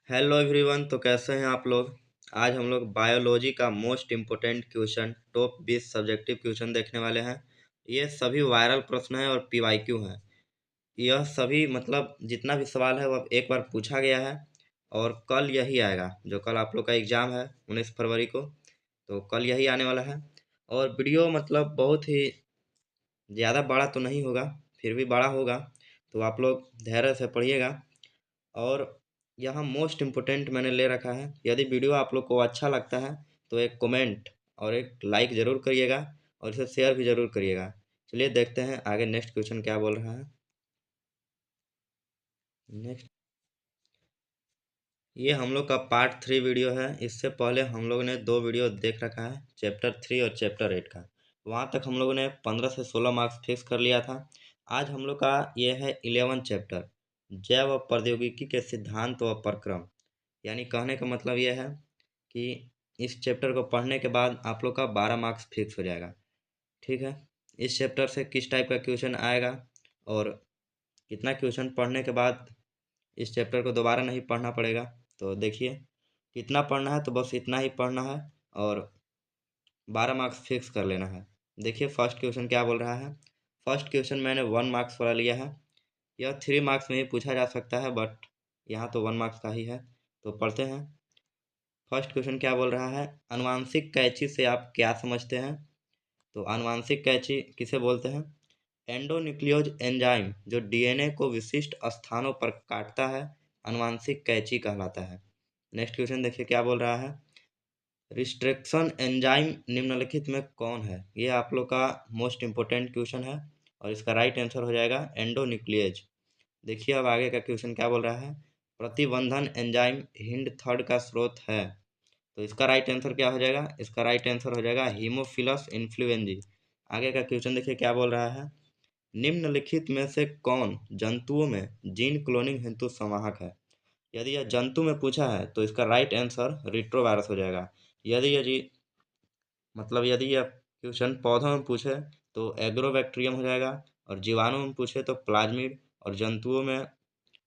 Hello everyone. तो कैसे हैं आप लोग। आज हम लोग बायोलॉजी का most important question top 20 subjective question देखने वाले हैं। ये सभी वायरल प्रश्न हैं और पीवाईक्यू हैं। यह सभी मतलब जितना भी सवाल है वह एक बार पूछा गया है और कल यही आएगा। जो कल आप लोग का एग्ज़ाम है 19 फरवरी को, तो कल यही आने वाला है। और वीडियो मतलब बहुत ही ज़्यादा बड़ा तो नहीं होगा, फिर भी बड़ा होगा, तो आप लोग धैर्य से पढ़िएगा। और यहाँ मोस्ट इम्पोर्टेंट मैंने ले रखा है, यदि वीडियो आप लोग को अच्छा लगता है तो एक कमेंट और एक लाइक ज़रूर करिएगा और इसे शेयर भी ज़रूर करिएगा। चलिए देखते हैं आगे नेक्स्ट क्वेश्चन क्या बोल रहा है। नेक्स्ट, ये हम लोग का पार्ट 3 वीडियो है। इससे पहले हम लोग ने 2 वीडियो देख रखा है, चैप्टर 3 और चैप्टर 8 का। वहाँ तक हम लोगों ने 15 से 16 मार्क्स फिक्स कर लिया था। आज हम लोग का ये है 11 चैप्टर, जैव व प्रौद्योगिकी के सिद्धांत व प्रक्रम। यानी कहने का मतलब ये है कि इस चैप्टर को पढ़ने के बाद आप लोग का 12 मार्क्स फिक्स हो जाएगा। ठीक है, इस चैप्टर से किस टाइप का क्वेश्चन आएगा और कितना क्वेश्चन पढ़ने के बाद इस चैप्टर को दोबारा नहीं पढ़ना पड़ेगा, तो देखिए कितना पढ़ना है। तो बस इतना ही पढ़ना है और 12 मार्क्स फिक्स कर लेना है। देखिए फर्स्ट क्वेश्चन क्या बोल रहा है। फर्स्ट क्वेश्चन मैंने 1 मार्क्स वाला लिया है। यह 3 मार्क्स में ही पूछा जा सकता है, बट यहाँ तो 1 मार्क्स का ही है। तो पढ़ते हैं। फर्स्ट क्वेश्चन क्या बोल रहा है, आनुवांशिक कैंची से आप क्या समझते हैं। तो आनुवांशिक कैंची किसे बोलते हैं। एंडोन्यूक्लियोज एंजाइम जो डीएनए को विशिष्ट स्थानों पर काटता है, आनुवांशिक कैंची कहलाता है। नेक्स्ट क्वेश्चन देखिए क्या बोल रहा है, रिस्ट्रिक्शन एंजाइम निम्नलिखित में कौन है। ये आप लोग का मोस्ट इंपोर्टेंट क्वेश्चन है और इसका राइट आंसर हो जाएगा एंडोन्यूक्लियेज। देखिए अब आगे का क्वेश्चन क्या बोल रहा है, प्रतिबंधन एंजाइम हिंड थर्ड का स्रोत है। तो इसका राइट आंसर क्या हो जाएगा, इसका राइट आंसर हो जाएगा हीमोफिलस इन्फ्लुएंजी। आगे का क्वेश्चन देखिए क्या बोल रहा है, निम्नलिखित में से कौन जंतुओं में जीन क्लोनिंग हेतु संवाहक है। यदि यह जंतु में पूछा है तो इसका राइट आंसर रिट्रोवायरस हो जाएगा। यदि यदि यह क्वेश्चन पौधों में पूछे तो एग्रोबैक्टीरियम हो जाएगा, और जीवाणु में पूछे तो प्लाज्मिड, और जंतुओं में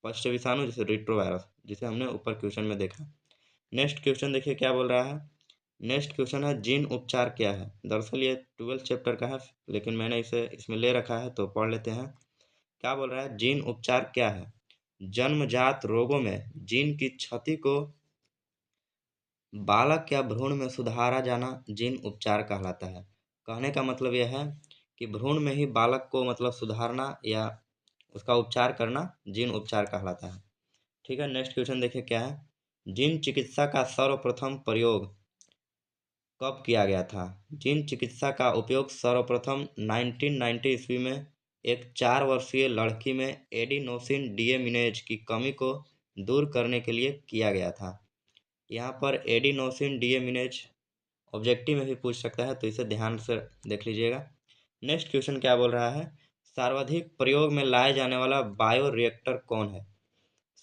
पश्च विषाणु जैसे रिट्रोवायरस, जिसे हमने ऊपर क्वेश्चन में देखा। नेक्स्ट क्वेश्चन देखिए क्या बोल रहा है। नेक्स्ट क्वेश्चन है जीन उपचार क्या है। दरअसल ये 12 चैप्टर का है, लेकिन मैंने इसे इसमें ले रखा है तो पढ़ लेते हैं। क्या बोल रहा है, जीन उपचार क्या है, जन्मजात रोगों में जीन की क्षति को बालक या भ्रूण में सुधारा जाना जीन उपचार कहलाता है। कहने का मतलब यह है कि भ्रूण में ही बालक को सुधारना या उसका उपचार करना जीन उपचार कहलाता है। ठीक है, नेक्स्ट क्वेश्चन देखिए क्या है, जीन चिकित्सा का सर्वप्रथम प्रयोग कब किया गया था। जीन चिकित्सा का उपयोग सर्वप्रथम 1990 ईस्वी में एक 4 वर्षीय लड़की में एडिनोसिन डीएमिनेज की कमी को दूर करने के लिए किया गया था। यहाँ पर एडिनोसिन डीएमिनेज ऑब्जेक्टिव में भी पूछ सकता है, तो इसे ध्यान से देख लीजिएगा। नेक्स्ट क्वेश्चन क्या बोल रहा है, सर्वाधिक प्रयोग में लाया जाने वाला बायो रिएक्टर कौन है।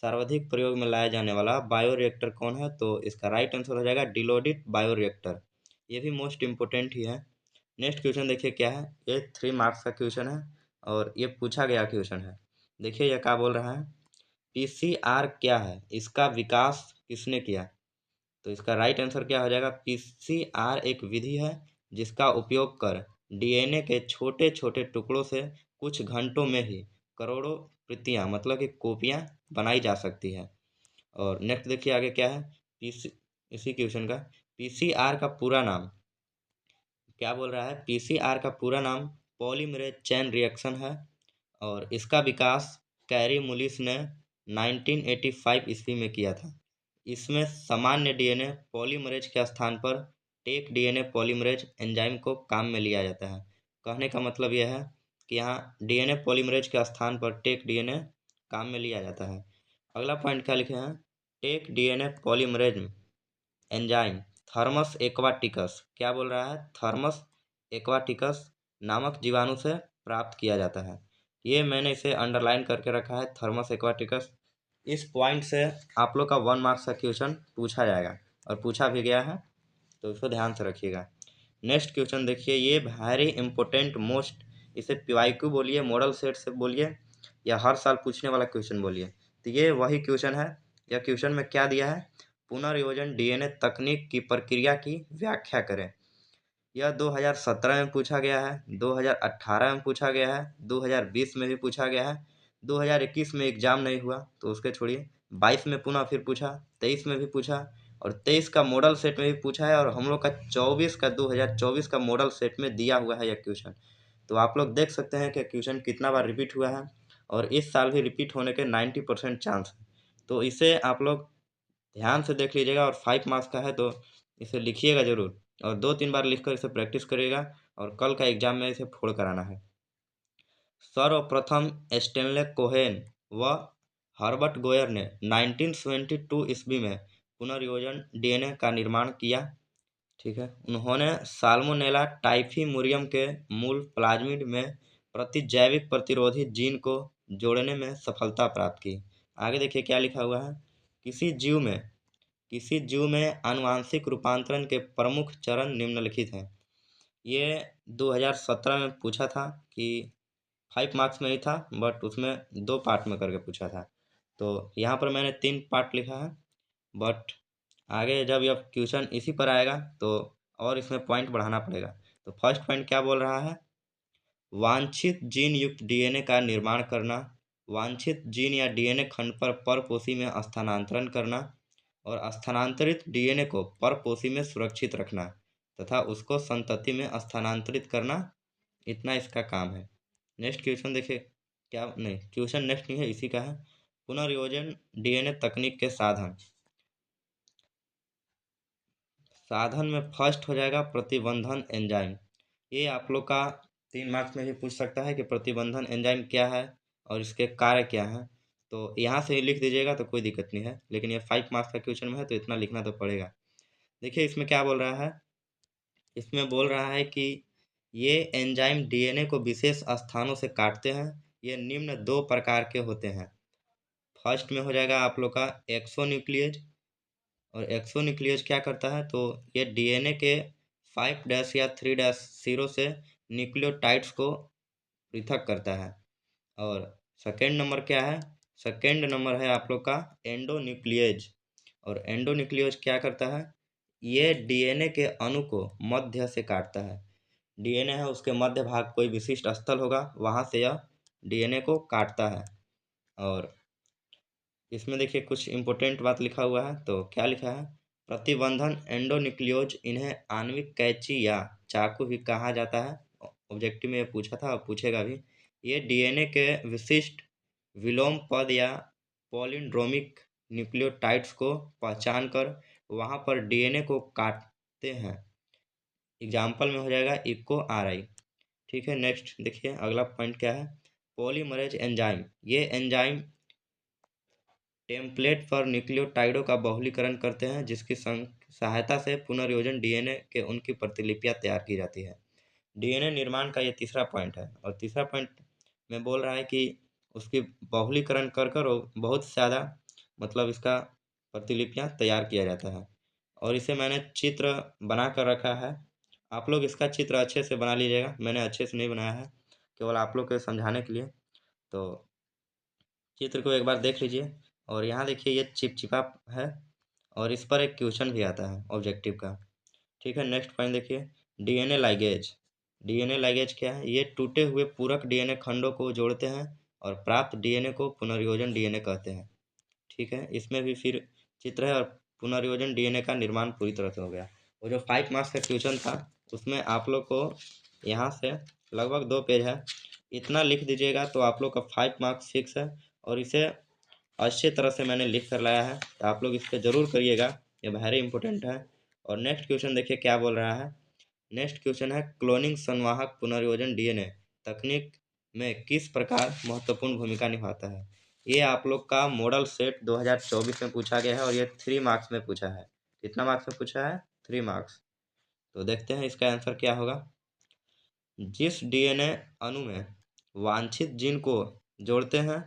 सर्वाधिक प्रयोग में लाया जाने वाला बायो रिएक्टर कौन है, तो इसका राइट आंसर हो जाएगा डिलोडिट बायो रिएक्टर। ये भी मोस्ट इम्पोर्टेंट ही है। नेक्स्ट क्वेश्चन देखिए क्या है, ये 3 मार्क्स का क्वेश्चन है और ये पूछा गया क्वेश्चन है। देखिए यह क्या बोल रहा है, पीसीआर क्या है, इसका विकास किसने किया। तो इसका राइट आंसर क्या हो जाएगा, पीसीआर एक विधि है जिसका उपयोग कर डीएनए के छोटे छोटे टुकड़ों से कुछ घंटों में ही करोड़ों प्रतियां कि कॉपियां बनाई जा सकती है। और नेक्स्ट देखिए आगे क्या है, पीसी इसी क्वेश्चन का पीसीआर का पूरा नाम क्या बोल रहा है। पीसीआर का पूरा नाम पॉलीमरेज चेन रिएक्शन है और इसका विकास कैरी मुलिस ने 1985 ईस्वी में किया था। इसमें सामान्य डीएनए पॉलीमरेज के स्थान पर टेक डीएनए पॉलीमरेज एंजाइम को काम में लिया जाता है। कहने का मतलब यह है कि यहाँ डीएनए पॉलीमरेज के स्थान पर टेक डीएनए काम में लिया जाता है। अगला पॉइंट क्या लिखे हैं, take DNA polymerase enzyme thermus aquaticus क्या बोल रहा है, थर्मस एक्वाटिकस नामक जीवाणु से प्राप्त किया जाता है। ये मैंने इसे अंडरलाइन करके रखा है, थर्मस एक्वाटिकस। इस पॉइंट से आप लोग का 1 मार्क्स का क्वेश्चन पूछा जाएगा और पूछा भी गया है, तो इसको ध्यान से रखिएगा। नेक्स्ट क्वेश्चन देखिए, ये वेरी इंपॉर्टेंट मोस्ट, इसे पीवाईक्यू बोलिए, मॉडल सेट से बोलिए, या हर साल पूछने वाला क्वेश्चन बोलिए, तो ये वही क्वेश्चन है यह क्वेश्चन में क्या दिया है, पुनर्योजन डीएनए तकनीक की प्रक्रिया की व्याख्या करें। यह 2017 में पूछा गया है, 2018 में पूछा गया है, 2020 में भी पूछा गया है, 2021 में एग्जाम नहीं हुआ तो उसके छोड़िए, 22 में पुनः फिर पूछा, 23 में भी पूछा और 23 का मॉडल सेट में भी पूछा है और हम लोग का 2024 का मॉडल सेट में दिया हुआ है यह क्वेश्चन। तो आप लोग देख सकते हैं कि क्वेश्चन कितना बार रिपीट हुआ है और इस साल भी रिपीट होने के 90% चांस है। तो इसे आप लोग ध्यान से देख लीजिएगा और 5 मार्क्स का है तो इसे लिखिएगा ज़रूर और 2-3 बार लिखकर इसे प्रैक्टिस करिएगा और कल का एग्जाम में इसे फोड़ कर आना है। सर्वप्रथम स्टेनले कोहेन व हर्बर्ट गोयर ने 1972 ईस्वी में पुनर्योजन डीएनए का निर्माण किया। ठीक है, उन्होंने साल्मोनेला टाइफीमुरियम के मूल प्लाज्मिड में प्रतिजैविक प्रतिरोधी जीन को जोड़ने में सफलता प्राप्त की। आगे देखिए क्या लिखा हुआ है, किसी जीव में आनुवांशिक रूपांतरण के प्रमुख चरण निम्नलिखित हैं। ये 2017 में पूछा था कि 5 मार्क्स में ही था बट उसमें 2 पार्ट में करके पूछा था। तो यहाँ पर मैंने 3 पार्ट लिखा है बट आगे जब यह क्वेश्चन इसी पर आएगा तो और इसमें पॉइंट बढ़ाना पड़ेगा। तो फर्स्ट पॉइंट क्या बोल रहा है, वांछित जीन युक्त डीएनए का निर्माण करना, वांछित जीन या डीएनए खंड पर परपोषी में स्थानांतरण करना और स्थानांतरित डीएनए को परपोषी में सुरक्षित रखना तथा उसको संतति में स्थानांतरित करना, इतना इसका काम है। नेक्स्ट क्वेश्चन देखिए, क्या नहीं क्वेश्चन नेक्स्ट नहीं है, इसी का है, पुनर्योजन डीएनए तकनीक के साधन। साधन में फर्स्ट हो जाएगा प्रतिबंधन एंजाइम। ये आप लोग का 3 मार्क्स में भी पूछ सकता है कि प्रतिबंधन एंजाइम क्या है और इसके कार्य क्या हैं। तो यहाँ से ही लिख दीजिएगा तो कोई दिक्कत नहीं है, लेकिन ये 5 मार्क्स का क्वेश्चन में है तो इतना लिखना तो पड़ेगा। देखिए इसमें क्या बोल रहा है, इसमें बोल रहा है कि ये एंजाइम डीएनए को विशेष स्थानों से काटते हैं। ये निम्न 2 प्रकार के होते हैं। फर्स्ट में हो जाएगा आप लोग का एक्सोन्यूक्लियज, और एक्सोन्यूक्लियज क्या करता है, तो ये डीएनए के 5' या 3' सिरों से न्यूक्लियोटाइड्स को पृथक करता है। और सेकेंड नंबर क्या है, सेकेंड नंबर है आप लोग का एंडोन्यूक्लियज, और एंडोन्यूक्लियज क्या करता है, ये डीएनए के अणु को मध्य से काटता है। डीएनए है उसके मध्य भाग कोई विशिष्ट स्थल होगा, वहाँ से यह डीएनए को काटता है। और इसमें देखिए कुछ इम्पोर्टेंट बात लिखा हुआ है, तो क्या लिखा है, प्रतिबंधन एंडोन्यूक्लियोज, इन्हें आणविक कैंची या चाकू भी कहा जाता है। ऑब्जेक्टिव में ये पूछा था और पूछेगा भी। ये डीएनए के विशिष्ट विलोम पद या पॉलिंड्रोमिक न्यूक्लियोटाइड्स को पहचान कर वहाँ पर डीएनए को काटते हैं। एग्जाम्पल में हो जाएगा इको आरआई। ठीक है, नेक्स्ट देखिए अगला पॉइंट क्या है, पॉलीमरेज एंजाइम। ये एंजाइम टेम्पलेट पर न्यूक्लियोटाइडों का बहुलीकरण करते हैं, जिसकी सहायता से पुनर्योजन डीएनए के उनकी प्रतिलिपियां तैयार की जाती है। डीएनए निर्माण का ये तीसरा पॉइंट है, और तीसरा पॉइंट में बोल रहा है कि उसकी बहुलीकरण कर कर बहुत ज़्यादा मतलब इसका प्रतिलिपियां तैयार किया जाता है। और इसे मैंने चित्र बना कर रखा है, आप लोग इसका चित्र अच्छे से बना लीजिएगा। मैंने अच्छे से नहीं बनाया है, केवल आप लोग को समझाने के लिए। तो चित्र को एक बार देख लीजिए, और यहाँ देखिए ये चिपचिपा है और इस पर एक क्वेश्चन भी आता है ऑब्जेक्टिव का। ठीक है, नेक्स्ट पॉइंट देखिए, डीएनए लाइगेज। डीएनए लाइगेज क्या है, ये टूटे हुए पूरक डीएनए खंडों को जोड़ते हैं और प्राप्त डीएनए को पुनर्योजन डीएनए कहते हैं। ठीक है, इसमें भी फिर चित्र है और पुनर्योजन डीएनए का निर्माण पूरी तरह से हो गया। वो जो 5 मार्क्स का क्वेश्चन था उसमें आप लोग को यहाँ से लगभग 2 पेज है, इतना लिख दीजिएगा तो आप लोग का 5 मार्क्स फिक्स है। और इसे अच्छी तरह से मैंने लिख कर लाया है, तो आप लोग इस पर ज़रूर करिएगा, ये वेरी इंपॉर्टेंट है। और नेक्स्ट क्वेश्चन देखिए क्या बोल रहा है, नेक्स्ट क्वेश्चन है, क्लोनिंग संवाहक पुनर्योजन डीएनए तकनीक में किस प्रकार महत्वपूर्ण भूमिका निभाता है। ये आप लोग का मॉडल सेट 2024 में पूछा गया है और ये 3 मार्क्स में पूछा है। कितना मार्क्स में पूछा है, 3 मार्क्स। तो देखते हैं इसका आंसर क्या होगा। जिस डीएनए अणु में वांछित जीन को जोड़ते हैं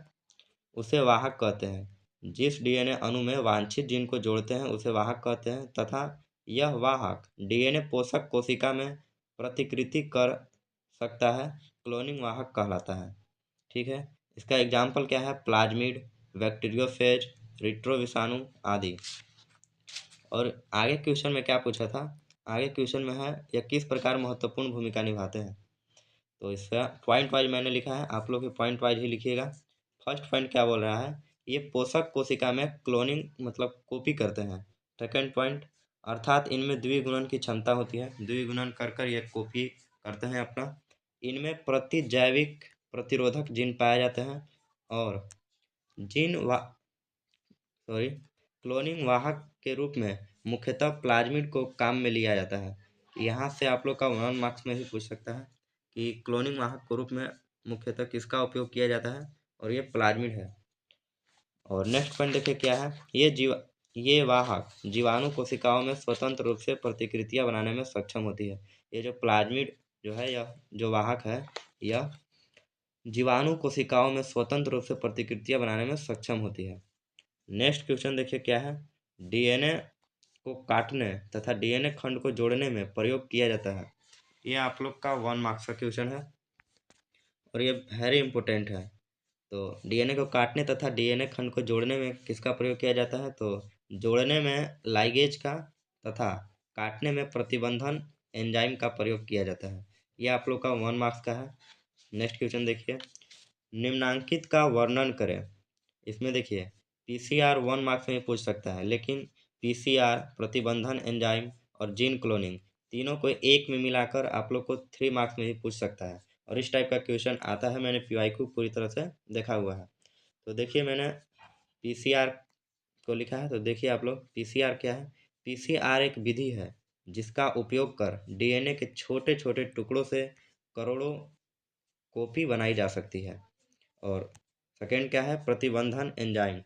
उसे वाहक कहते हैं। जिस डीएनए अणु में वांछित जीन को जोड़ते हैं उसे वाहक कहते हैं तथा यह वाहक डीएनए पोषक कोशिका में प्रतिकृति कर सकता है, क्लोनिंग वाहक कहलाता है। ठीक है, इसका एग्जाम्पल क्या है, प्लाज्मिड, बैक्टीरियोफेज, रिट्रो विषाणु आदि। और आगे क्वेश्चन में क्या पूछा था, आगे क्वेश्चन में है यह किस प्रकार महत्वपूर्ण भूमिका निभाते हैं। तो इसका पॉइंट वाइज मैंने लिखा है, आप लोग भी पॉइंट वाइज ही लिखिएगा। फर्स्ट पॉइंट क्या बोल रहा है, ये पोषक कोशिका में क्लोनिंग मतलब कॉपी करते हैं। सेकेंड पॉइंट, अर्थात इनमें द्विगुणन की क्षमता होती है, द्विगुणन कर कर ये कॉपी करते हैं अपना। इनमें प्रतिजैविक प्रतिरोधक जीन पाए जाते हैं और जीन क्लोनिंग वाहक के रूप में मुख्यतः प्लाज्मिड को काम में लिया जाता है। यहाँ से आप लोग का 1 मार्क्स में भी पूछ सकता है कि क्लोनिंग वाहक के रूप में मुख्यतः किसका उपयोग किया जाता है, और ये प्लाज्मिड है। और नेक्स्ट पॉइंट देखिए क्या है, ये वाहक जीवाणु कोशिकाओं में स्वतंत्र रूप से प्रतिकृतियां बनाने में सक्षम होती है। ये जो प्लाज्मिड जो है, यह जो वाहक है, यह जीवाणु कोशिकाओं में स्वतंत्र रूप से प्रतिकृतियां बनाने में सक्षम होती है। नेक्स्ट क्वेश्चन देखिए क्या है, डीएनए को काटने तथा डीएनए खंड को जोड़ने में प्रयोग किया जाता है। ये आप लोग का 1 मार्क्स का क्वेश्चन है और ये वेरी इंपॉर्टेंट है। तो डीएनए को काटने तथा डीएनए खंड को जोड़ने में किसका प्रयोग किया जाता है, तो जोड़ने में लाइगेज का तथा काटने में प्रतिबंधन एंजाइम का प्रयोग किया जाता है। ये आप लोग का 1 मार्क्स का है। नेक्स्ट क्वेश्चन देखिए, निम्नांकित का वर्णन करें। इसमें देखिए पीसीआर 1 मार्क्स में पूछ सकता है, लेकिन पीसीआर, प्रतिबंधन एंजाइम और जीन क्लोनिंग तीनों को एक में मिलाकर आप लोग को 3 मार्क्स में भी पूछ सकता है। और इस टाइप का क्वेश्चन आता है, मैंने पीवाईक्यू पूरी तरह से देखा हुआ है। तो देखिए मैंने पीसीआर को लिखा है, तो देखिए आप लोग पीसीआर क्या है। पीसीआर एक विधि है जिसका उपयोग कर डीएनए के छोटे छोटे टुकड़ों से करोड़ों कॉपी बनाई जा सकती है। और सेकेंड क्या है, प्रतिबंधन एंजाइम।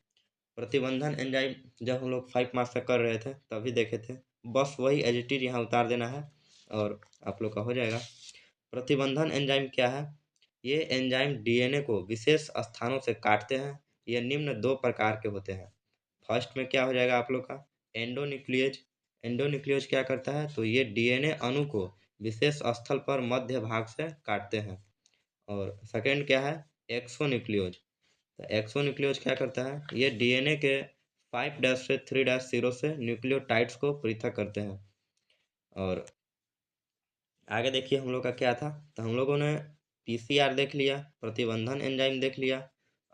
प्रतिबंधन एंजाइम जब हम लोग 5 मार्क्स का कर रहे थे तभी देखे थे, बस वही एज इट इज यहाँ उतार देना है और आप लोग का हो जाएगा। प्रतिबंधन एंजाइम क्या है, ये एंजाइम डीएनए को विशेष स्थानों से काटते हैं। ये निम्न 2 प्रकार के होते हैं। फर्स्ट में क्या हो जाएगा आप लोग का, एंडोन्यूक्लियेज। एंडोन्यूक्लियेज क्या करता है, तो ये डीएनए अणु को विशेष स्थल पर मध्य भाग से काटते हैं। और सेकेंड क्या है, एक्सोन्यूक्लियोज। तो एक्सोन्यूक्लियोज क्या करता है, ये डीएनए के 5' से 3' से न्यूक्लियोटाइड्स को पृथक करते हैं। और आगे देखिए हम लोग का क्या था, तो हम लोगों ने पीसीआर देख लिया, प्रतिबंधन एंजाइम देख लिया,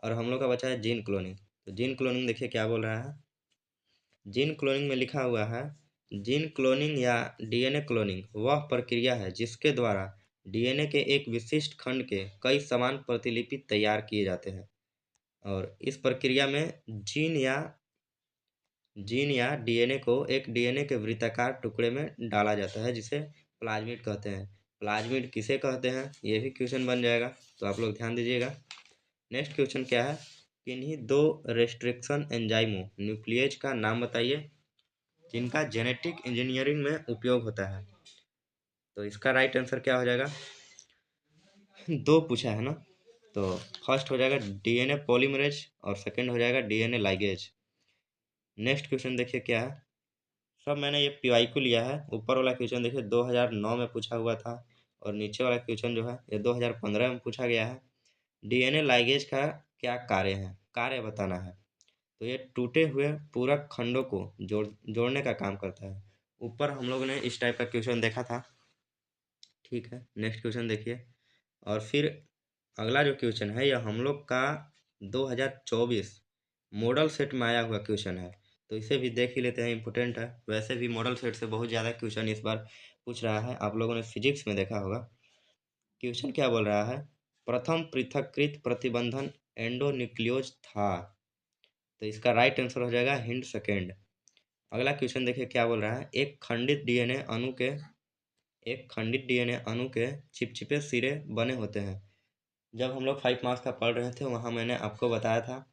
और हम लोग का बचा है जीन क्लोनिंग। तो जीन क्लोनिंग देखिए क्या बोल रहा है, जीन क्लोनिंग में लिखा हुआ है, जीन क्लोनिंग या डीएनए क्लोनिंग वह प्रक्रिया है जिसके द्वारा डीएनए के एक विशिष्ट खंड के कई समान प्रतिलिपि तैयार किए जाते हैं। और इस प्रक्रिया में जीन या डीएनए को एक डीएनए के वृत्ताकार टुकड़े में डाला जाता है जिसे प्लाज्मिड कहते हैं। प्लाज्मिड किसे कहते हैं, ये भी क्वेश्चन बन जाएगा, तो आप लोग ध्यान दीजिएगा। नेक्स्ट क्वेश्चन क्या है, किन्हीं 2 रेस्ट्रिक्शन एंजाइमों न्यूक्लियेज का नाम बताइए जिनका जेनेटिक इंजीनियरिंग में उपयोग होता है। तो इसका राइट आंसर क्या हो जाएगा, 2 पूछा है ना, तो फर्स्ट हो जाएगा डीएनए पॉलीमरेज और सेकंड हो जाएगा डीएनए लाइगेज। नेक्स्ट क्वेश्चन देखिए क्या है, सब मैंने ये पीवाईक्यू लिया है। ऊपर वाला क्वेश्चन देखिए 2009 में पूछा हुआ था और नीचे वाला क्वेश्चन जो है ये 2015 में पूछा गया है। डीएनए लाइगेज का क्या कार्य है, कार्य बताना है। तो ये टूटे हुए पूरक खंडों को जोड़ने का काम करता है। ऊपर हम लोगों ने इस टाइप का क्वेश्चन देखा था, ठीक है। नेक्स्ट क्वेश्चन देखिए, और फिर अगला जो क्वेश्चन है यह हम लोग का 2024 मॉडल सेट में आया हुआ क्वेश्चन है, तो इसे भी देख ही लेते हैं, इंपॉर्टेंट है। वैसे भी मॉडल सेट से बहुत ज़्यादा क्वेश्चन इस बार पूछ रहा है, आप लोगों ने फिजिक्स में देखा होगा। क्वेश्चन क्या बोल रहा है, प्रथम पृथक्कृत प्रतिबंधन एंडोन्यूक्लियोज था। तो इसका राइट आंसर हो जाएगा हिंट सेकेंड। अगला क्वेश्चन देखिए क्या बोल रहा है, एक खंडित डीएनए अणु के चिपचिपे सिरे बने होते हैं। जब हम लोग 5 मार्क्स का पढ़ रहे थे वहाँ मैंने आपको बताया था,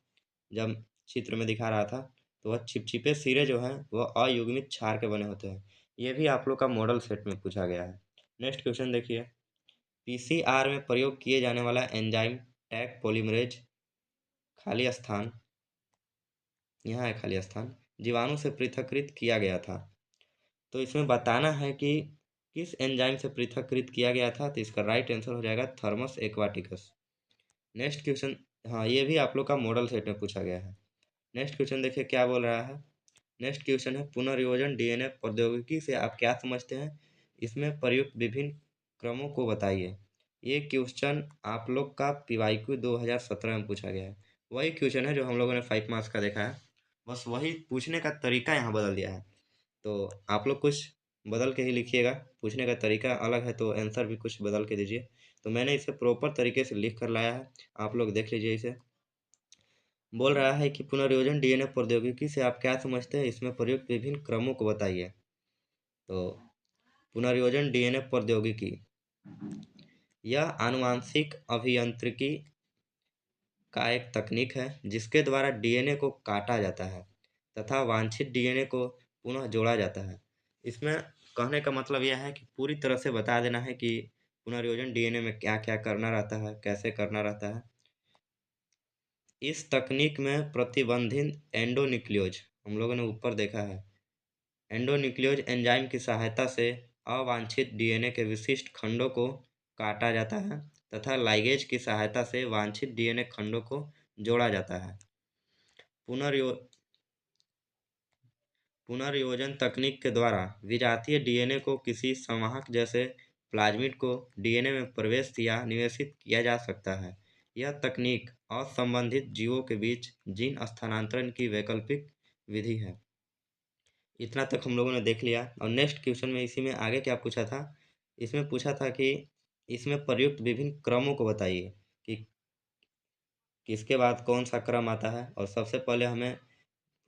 जब चित्र में दिखा रहा था, तो वह चिपचिपे सिरे जो हैं वह अयुग्मित क्षार के बने होते हैं। ये भी आप लोग का मॉडल सेट में पूछा गया है। नेक्स्ट क्वेश्चन देखिए, पीसीआर में प्रयोग किए जाने वाला एंजाइम टैग पॉलीमरेज, खाली स्थान, यहाँ है खाली स्थान, जीवाणु से पृथक्कृत किया गया था। तो इसमें बताना है कि किस एंजाइम से पृथक्कृत किया गया था, तो इसका राइट आंसर हो जाएगा थर्मस एक्वाटिकस। नेक्स्ट क्वेश्चन, हाँ ये भी आप लोग का मॉडल सेट में पूछा गया है। नेक्स्ट क्वेश्चन देखिए क्या बोल रहा है। नेक्स्ट क्वेश्चन है पुनर्योजन डीएनए प्रौद्योगिकी से आप क्या समझते हैं, इसमें प्रयुक्त विभिन्न क्रमों को बताइए। ये क्वेश्चन आप लोग का पीवाईक्यू 2017 में पूछा गया है। वही क्वेश्चन है जो हम लोगों ने 5 मार्क्स का देखा है, बस वही पूछने का तरीका यहाँ बदल दिया है। तो आप लोग कुछ बदल के ही लिखिएगा, पूछने का तरीका अलग है तो आंसर भी कुछ बदल के दीजिए। तो मैंने इसे प्रॉपर तरीके से लिख कर लाया है, आप लोग देख लीजिए इसे। बोल रहा है कि पुनर्योजन डीएनए प्रौद्योगिकी से आप क्या समझते हैं, इसमें प्रयुक्त विभिन्न क्रमों को बताइए। तो पुनर्योजन डीएनए प्रौद्योगिकी यह आनुवांशिक अभियांत्रिकी का एक तकनीक है जिसके द्वारा डीएनए को काटा जाता है तथा वांछित डीएनए को पुनः जोड़ा जाता है। इसमें कहने का मतलब यह है कि पूरी तरह से बता देना है कि पुनर्योजन डीएनए में क्या क्या करना रहता है, कैसे करना रहता है। इस तकनीक में प्रतिबंधित एंडोन्यूक्लियोज, हम लोगों ने ऊपर देखा है, एंडोन्यूक्लियोज एंजाइम की सहायता से अवांछित डीएनए के विशिष्ट खंडों को काटा जाता है तथा लाइगेज की सहायता से वांछित डीएनए खंडों को जोड़ा जाता है। पुनर्यो पुनर्योजन तकनीक के द्वारा विजातीय डीएनए को किसी संवाहक जैसे प्लाज्मिड को डीएनए में प्रवेश या निवेशित किया जा सकता है। यह तकनीक असंबंधित जीवों के बीच जीन स्थानांतरण की वैकल्पिक विधि है। इतना तक हम लोगों ने देख लिया। और नेक्स्ट क्वेश्चन में इसी में आगे क्या पूछा था, इसमें पूछा था कि इसमें प्रयुक्त विभिन्न क्रमों को बताइए कि किसके बाद कौन सा क्रम आता है और सबसे पहले हमें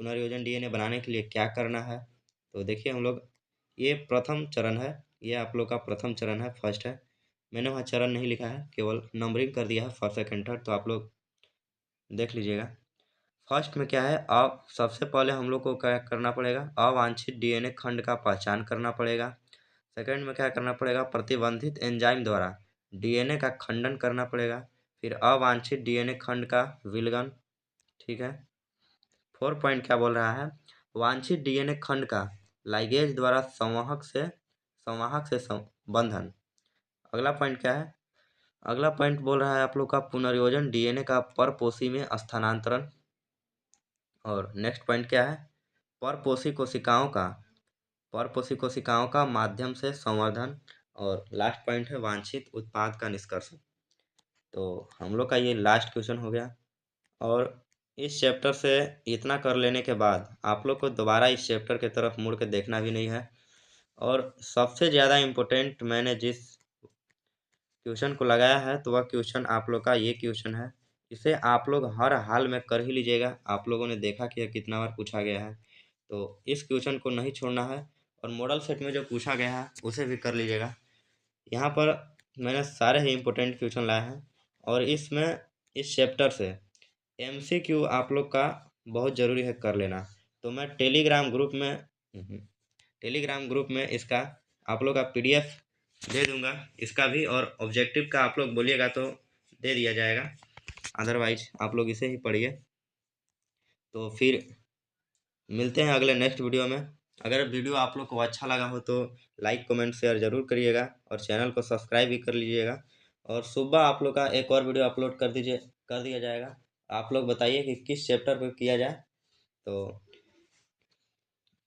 पुनर्योजन डीएनए बनाने के लिए क्या करना है। तो देखिए हम लोग, ये प्रथम चरण है, ये आप लोग का प्रथम चरण है, फर्स्ट है। मैंने वहाँ चरण नहीं लिखा है, केवल नंबरिंग कर दिया है फर्स्ट सेकंड थर्ड, तो आप लोग देख लीजिएगा। फर्स्ट में क्या है, अब सबसे पहले हम लोग को क्या करना पड़ेगा, अवांछित डीएनए खंड का पहचान करना पड़ेगा। सेकंड में क्या करना पड़ेगा, प्रतिबंधित एंजाइम द्वारा डीएनए का खंडन करना पड़ेगा। फिर अवांछित डीएनए खंड का विलगन, ठीक है। 4 पॉइंट क्या बोल रहा है, वांछित डीएनए खंड का लाइगेज द्वारा संवाहक से बंधन। अगला पॉइंट क्या है, अगला पॉइंट बोल रहा है आप लोग का पुनर्योजन डीएनए का परपोषी में स्थानांतरण। और नेक्स्ट पॉइंट क्या है, परपोषी कोशिकाओं का माध्यम से संवर्धन। और लास्ट पॉइंट है वांछित उत्पाद का निष्कर्षण। तो हम लोग का ये लास्ट क्वेश्चन हो गया। और इस चैप्टर से इतना कर लेने के बाद आप लोग को दोबारा इस चैप्टर की तरफ मुड़ के देखना भी नहीं है। और सबसे ज़्यादा इम्पोर्टेंट मैंने जिस क्वेश्चन को लगाया है तो वह क्वेश्चन आप लोग का ये क्वेश्चन है। इसे आप लोग हर हाल में कर ही लीजिएगा। आप लोगों ने देखा कि यह कितना बार पूछा गया है, तो इस क्वेश्चन को नहीं छोड़ना है। और मॉडल सेट में जो पूछा गया है उसे भी कर लीजिएगा। यहाँ पर मैंने सारे ही इम्पोर्टेंट क्वेश्चन लाए हैं। और इसमें इस चैप्टर से एमसीक्यू आप लोग का बहुत ज़रूरी है कर लेना। तो मैं टेलीग्राम ग्रुप में इसका आप लोग का पीडीएफ दे दूंगा इसका भी। और ऑब्जेक्टिव का आप लोग बोलिएगा तो दे दिया जाएगा, अदरवाइज आप लोग इसे ही पढ़िए। तो फिर मिलते हैं अगले नेक्स्ट वीडियो में। अगर वीडियो आप लोग को अच्छा लगा हो तो लाइक कमेंट शेयर ज़रूर करिएगा और चैनल को सब्सक्राइब भी कर लीजिएगा। और सुबह आप लोग का एक और वीडियो अपलोड कर दिया जाएगा। आप लोग बताइए कि किस चैप्टर पर किया जाए। तो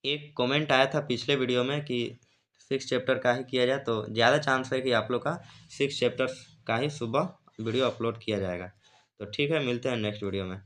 एक कमेंट आया था पिछले वीडियो में कि 6 चैप्टर का ही किया जाए, तो ज़्यादा चांस है कि आप लोग का 6 चैप्टर्स का ही सुबह वीडियो अपलोड किया जाएगा। तो ठीक है, मिलते हैं नेक्स्ट वीडियो में।